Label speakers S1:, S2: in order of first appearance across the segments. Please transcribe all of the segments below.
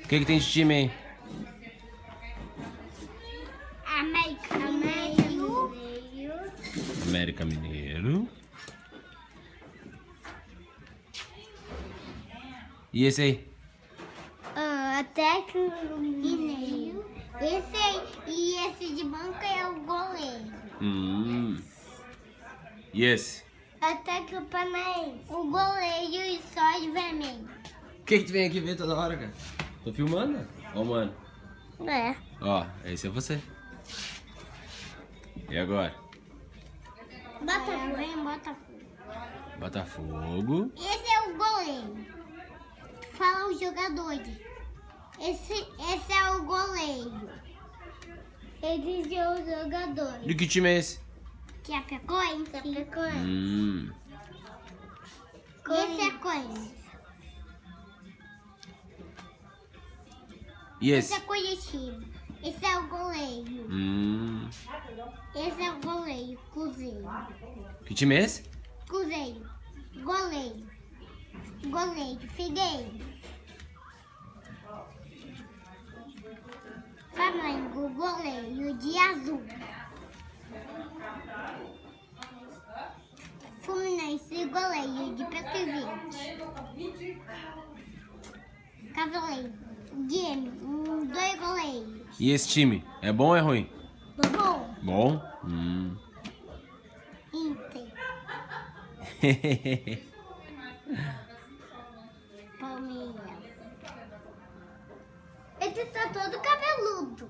S1: O que tem de time aí?
S2: América Mineiro.
S1: América Mineiro. E esse aí?
S2: Atlético Mineiro. Esse aí, e esse de banca é o goleiro.
S1: E esse?
S2: Atlético Paranaense. O goleiro e só de vermelho.
S1: O que tu vem aqui ver toda hora, cara? Tô filmando? Ó, mano.
S2: É.
S1: Ó, esse é você. E agora?
S2: Botafogo, hein? Botafogo.
S1: Botafogo.
S2: Esse é o goleiro. Fala os jogadores. Esse é o goleiro. Esse é o jogador.
S1: De que time é esse?
S2: Chapecoense. Esse é Corinthians.
S1: E
S2: Esse
S1: esse?
S2: é Curitiba. Esse é o goleiro. Esse é o goleiro. Cruzeiro.
S1: Que time é esse?
S2: Cruzeiro. Goleiro. Goleiro. Figueiredo. Flamengo. Goleiro de azul. Fluminense. Goleiro de preto e verde. Cavaleiro. Gêmeo. 2 goleiros.
S1: E esse time? É bom ou é ruim?
S2: Bom.
S1: Bom?
S2: Inter. Palmeiras. Ele tá todo cabeludo.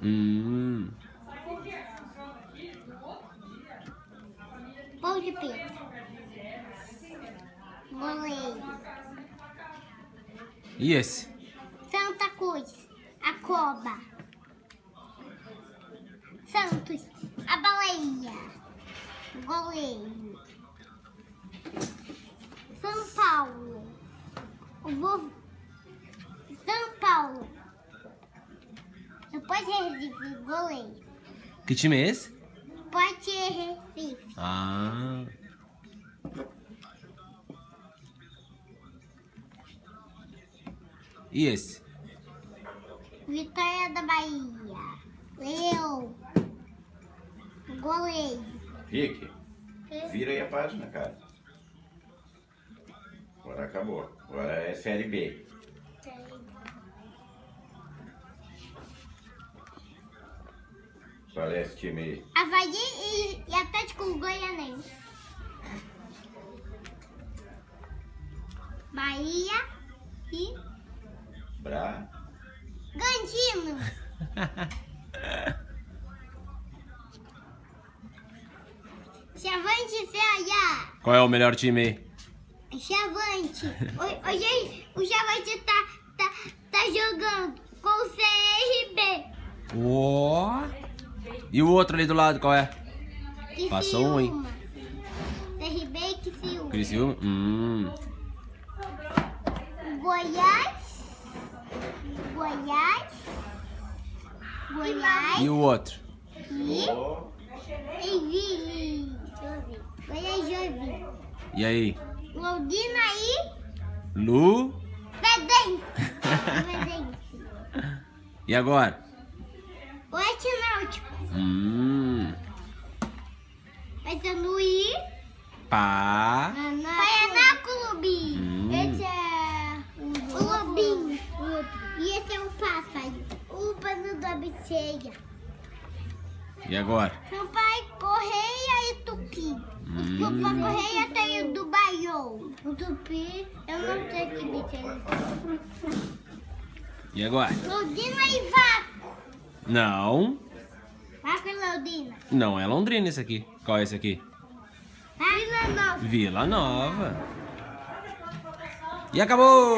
S2: Pão de Pedro. Goleiro.
S1: E esse?
S2: Santa Cruz. A Coba. Santos. A Baleia. Goleiro. São Paulo. São Paulo. Depois Recife. Goleiro.
S1: Que time é esse?
S2: Pode Recife.
S1: Ah. E esse?
S2: Vitória da Bahia. Leão. Goleiro.
S3: Rick, vira aí a página, cara. Agora acabou. Agora é Série B. Qual é esse time aí?
S2: Avaí e Atlético Goianense. Bahia e Gantino. Chavante Ceará.
S1: Qual é o melhor time aí?
S2: Chavante. Hoje o Chavante tá jogando com o CRB.
S1: Ó. E o outro ali do lado, qual é?
S2: Criciúma.
S1: Passou um, hein?
S2: CRB e Criciúma.
S1: Criciúma?
S2: Goiás.
S1: E o outro?
S2: E Goiás Joinville.
S1: E aí?
S2: Londrina e
S1: Lu?
S2: Pedense.
S1: E agora?
S2: Oeste Náutico. Vai ser no I. Paraná Clube. Esse é o Lobinho. E esse é o Pássaro. O Pano da Biceia.
S1: E agora?
S2: Sampaio Correia e Tupi. O Sampaio Correia tem o do Baiô. O Tupi, eu não sei que bicho é.
S1: E agora?
S2: Londrina e Vácuo.
S1: Não.
S2: Vácuo e Londrina.
S1: Não é Londrina esse aqui. Qual é esse aqui?
S2: Vila Nova.
S1: Vila Nova. E acabou!